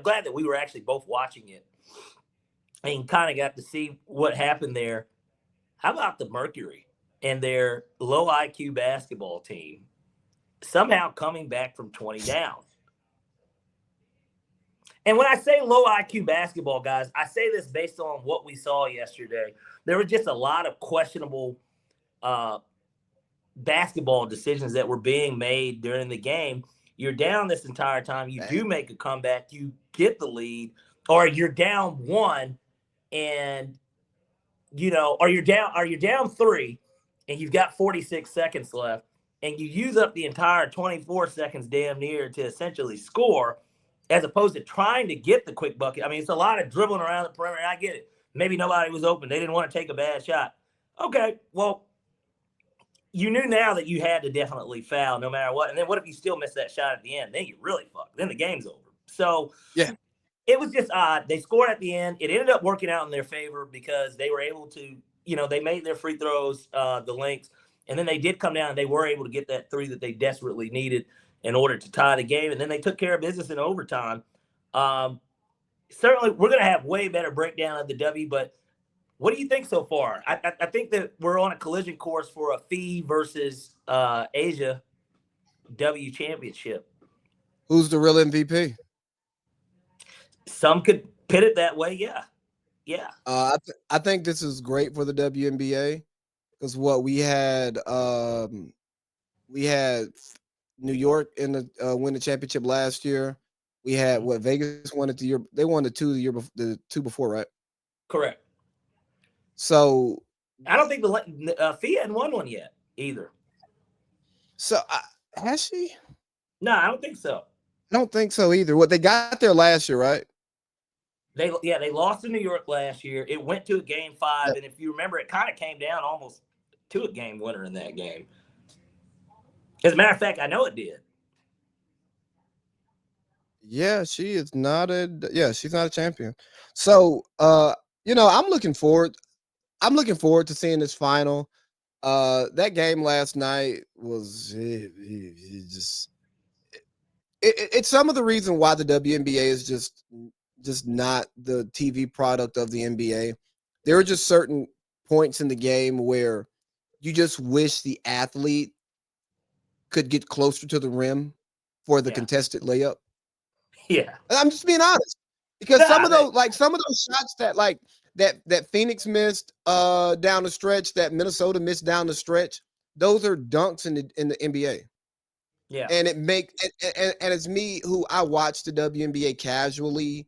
I'm glad that we were actually both watching it and kind of got to see what happened there. How about the Mercury and their low IQ basketball team somehow coming back from 20 down? And when I say low IQ basketball, guys, I say this based on what we saw yesterday. There were just a lot of questionable basketball decisions that were being made during the game. You're down this entire time. You do make a comeback. You get the lead, or you're down one, and or you're down three, and you've got 46 seconds left, and you use up the entire 24 seconds damn near to essentially score, as opposed to trying to get the quick bucket. I mean, it's a lot of dribbling around the perimeter. I get it. Maybe nobody was open. They didn't want to take a bad shot. Okay, well, you knew now that you had to definitely foul no matter what. And then what if you still miss that shot at the end? Then you're really fucked. Then the game's over. So yeah, it was just odd. They scored at the end. It ended up working out in their favor because they were able to, they made their free throws, the links, and then they did come down and they were able to get that three that they desperately needed in order to tie the game. And then they took care of business in overtime. Certainly, we're going to have way better breakdown of the W, but what do you think so far? I think that we're on a collision course for a Fee versus Asia W championship. Who's the real MVP? Some could pit it that way. Yeah. I think this is great for the WNBA because what we had New York in the win the championship last year. We had Vegas won it the year. They won the two before, right? Correct. So I don't think the Fee hadn't won one yet either. So has she? No, I don't think so. I don't think so either. What they got there last year, right? They lost to New York last year. It went to a game 5, and if you remember, it kind of came down almost to a game winner in that game. As a matter of fact, I know it did. Yeah, she's not a champion. So I'm looking forward to seeing this final. That game last night was it's some of the reason why the WNBA is just not the TV product of the NBA. There are just certain points in the game where you just wish the athlete could get closer to the rim for the contested layup. Yeah. I'm just being honest. Because some of those shots that Phoenix missed down the stretch, that Minnesota missed down the stretch, those are dunks in the NBA. Yeah. And and it's me who I watch the WNBA casually.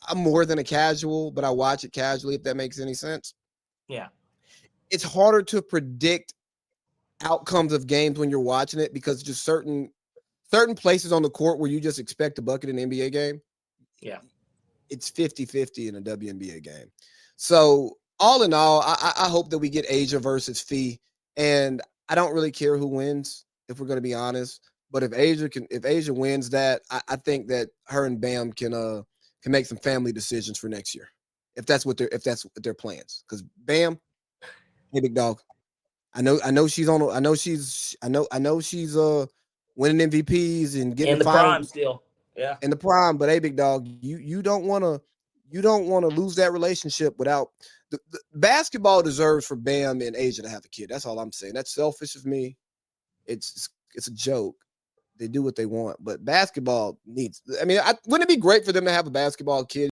I'm more than a casual, but I watch it casually, if that makes any sense. Yeah. It's harder to predict outcomes of games when you're watching it because just certain places on the court where you just expect a bucket in an NBA game. Yeah. It's 50-50 in a WNBA game. So all in all, I hope that we get Asia versus Fee. And I don't really care who wins, if we're going to be honest. But if Asia wins that, I think that her and Bam can make some family decisions for next year, if that's what their plans. Because Bam, hey big dog, I know she's winning MVPs and getting in the prime still. Yeah, in the prime. But hey, big dog, you don't want to lose that relationship without the basketball deserves for Bam and Asia to have a kid. That's all I'm saying. That's selfish of me. It's a joke. They do what they want, but basketball needs. I mean, wouldn't it be great for them to have a basketball kid?